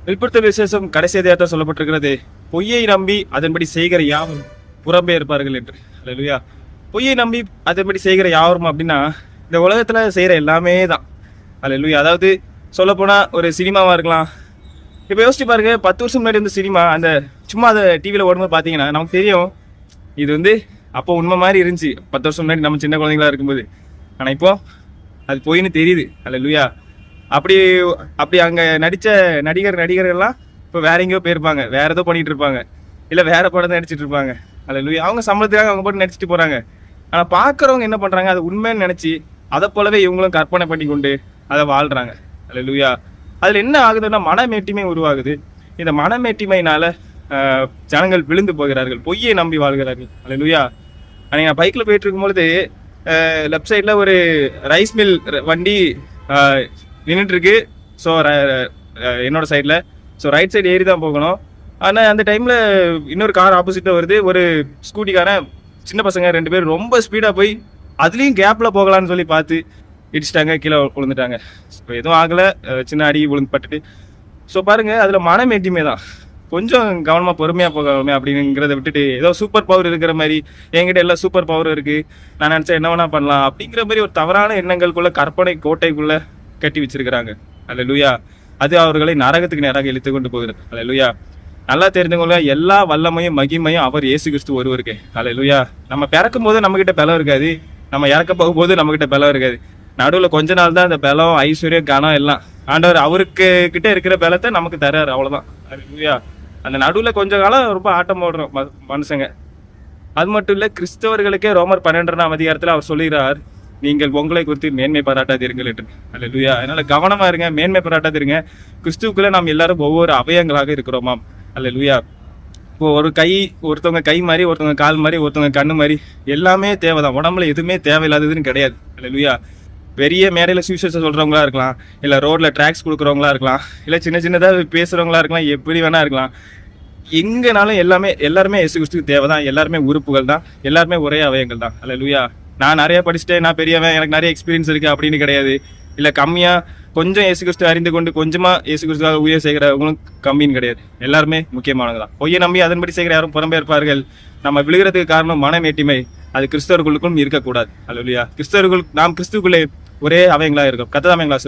வெளிப்படுத்தல் விசேஷம் கடைசி அதிகாரத்தில் சொல்லப்பட்டிருக்கிறது, பொய்யை நம்பி அதன்படி செய்கிற யாவரும் புறம்பே இருப்பார்கள் என்று. அல்லேலூயா. பொய்யை நம்பி அதன்படி செய்கிற யாவரும் அப்படின்னா இந்த உலகத்துல செய்யற எல்லாமே தான். அல்லேலூயா. அதாவது சொல்ல போனா ஒரு சினிமாவா இருக்கலாம். இப்ப யோசிச்சு பாருங்க, 10 வருஷம் முன்னாடி வந்து சினிமா அந்த சும்மா அதை டிவியில ஓடும்போது பாத்தீங்கன்னா நமக்கு தெரியும் இது வந்து அப்போ உண்மை மாதிரி இருந்துச்சு 10 வருஷம் முன்னாடி நம்ம சின்ன குழந்தைங்களா இருக்கும்போது. ஆனா இப்போ அது பொய்ன்னு தெரியுது. அல்லேலூயா. அப்படி அப்படி அங்க நடிச்ச நடிகர்கள்லாம் இப்போ வேற எங்கேயோ போயிருப்பாங்க, வேற ஏதோ பண்ணிட்டு இருப்பாங்க, இல்ல வேற படம் தான் நடிச்சிட்டு இருப்பாங்க. அல்லேலூயா. அவங்க சம்பளத்துக்காக அவங்க போட்டு நடிச்சிட்டு போறாங்க. ஆனா பாக்குறவங்க என்ன பண்றாங்க, அது உண்மைன்னு நினைச்சு அதை போலவே இவங்களும் கற்பனை பண்ணி கொண்டு அதை வாழ்றாங்க. அல்லேலூயா. அதுல என்ன ஆகுதுன்னா மனமேட்டிமை உருவாகுது. இந்த மனமேட்டிமையினால ஜனங்கள் விழுந்து போகிறார்கள், பொய்யை நம்பி வாழ்கிறார்கள். அல்லேலூயா. அன்னைக்கு நான் பைக்ல போயிட்டு இருக்கும்பொழுது லெஃப்ட் சைட்ல ஒரு ரைஸ் மில் வண்டி நின்றுட்டு இருக்கு. ஸோ என்னோட சைட்ல ஸோ ரைட் சைடு ஏறி தான் போகணும். ஆனால் அந்த டைம்ல இன்னொரு கார் ஆப்போசிட்ல வருது. ஒரு ஸ்கூட்டிக்காரன் சின்ன பசங்க 2 பேர் ரொம்ப ஸ்பீடா போய் அதுலயும் கேப்ல போகலான்னு சொல்லி பார்த்து இடிச்சிட்டாங்க, கீழே விழுந்துட்டாங்க. ஸோ எதுவும் ஆகல, சின்ன அடி விழுந்து பட்டுட்டு. ஸோ பாருங்க, அதுல மனமேட்டிமை தான். கொஞ்சம் கவனமா பொறுமையா போகலாமே அப்படிங்கிறத விட்டுட்டு ஏதோ சூப்பர் பவர் இருக்கிற மாதிரி, என்கிட்ட எல்லாம் சூப்பர் பவர் இருக்கு, நான் நினைச்சா என்ன வேணா பண்ணலாம் அப்படிங்கிற மாதிரி ஒரு தவறான எண்ணங்களுக்குள்ள கற்பனை கோட்டைக்குள்ள கட்டி வச்சிருக்கிறாங்க. அல்லேலூயா. அது அவர்களை நரகத்துக்கு நேராக இழுத்து கொண்டு போகிறது. அல்லேலூயா. நல்லா தெரிஞ்சுக்கொள்ள, எல்லா வல்லமையும் மகிமையும் அவர் இயேசு கிறிஸ்து ஒருவருக்கு. அல்லேலூயா. நம்ம பிறக்கும் போது நம்ம கிட்ட பலம் இருக்காது, நம்ம இறக்க போகும்போது நம்ம கிட்ட பலம் இருக்காது. நடுவில் கொஞ்ச நாள் தான் அந்த பலம், ஐஸ்வர்யம், கனம் எல்லாம் ஆண்டவர் அவருக்கு கிட்ட இருக்கிற பலத்தை நமக்கு தர்றாரு, அவ்வளவுதான். அல்லேலூயா. அந்த நடுவில் கொஞ்ச காலம் ரொம்ப ஆட்டம் போடுறோம் மனுஷங்க. அது மட்டும் இல்ல, கிறிஸ்தவர்களுக்கே ரோமர் 12ஆம் அதிகாரத்துல அவர் சொல்லுகிறார், நீங்கள் உங்களை குறித்து மேன்மை பாராட்டாதீர்கள் என்று. அல்லேலூயா. அதனால கவனமா இருங்க, மேன்மை பாராட்டாதீங்க. கிறிஸ்துவுக்குள்ள நாம் எல்லாரும் ஒவ்வொரு அவயங்களாக இருக்கிறோமாம். அல்லேலூயா. இப்போ ஒரு கை, ஒருத்தவங்க கை மாதிரி, ஒருத்தவங்க கால் மாதிரி, ஒருத்தவங்க கண்ணு மாதிரி, எல்லாமே தேவைதான். உடம்புல எதுவுமே தேவையில்லாததுன்னு கிடையாது. அல்லேலூயா. பெரிய மேடையில சுவிசேஷம் சொல்றவங்களா இருக்கலாம், இல்ல ரோட்ல டிராக்ஸ் கொடுக்குறவங்களா இருக்கலாம், இல்ல சின்ன சின்னதா பேசுறவங்களா இருக்கலாம், எப்படி வேணா இருக்கலாம். எங்கனாலும் எல்லாருமே இயேசு கிறிஸ்துவுக்கு தேவைதான். எல்லாருமே உறுப்புகள் தான், எல்லாருமே ஒரே அவயங்கள் தான். அல்லேலூயா. நான் நிறைய படிச்சுட்டேன், நான் பெரியவன், எனக்கு நிறைய எக்ஸ்பீரியன்ஸ் இருக்கு அப்படின்னு கிடையாது. இல்ல கம்மியா கொஞ்சம் இயேசு கிறிஸ்து அறிந்து கொண்டு கொஞ்சமா இயேசு கிறிஸ்துவாக ஊழியம் செய்கிறவங்களும் கம்மின்னு கிடையாது. எல்லாருமே முக்கியமானது தான். பொய்யை நம்பி அதன்படி செய்கிற யாரும் புறம்பே இருப்பார்கள். நம்ம விழுகிறதுக்கு காரணம் மனமேட்டிமை. அது கிறிஸ்தவர்களுக்கும் இருக்கக்கூடாது. அல்லேலூயா. நாம் கிறிஸ்துவுக்குள்ளே ஒரே அவயங்களா இருக்கும். கர்த்தர் தாமே எங்களை ஆசீர்வதிப்பார்.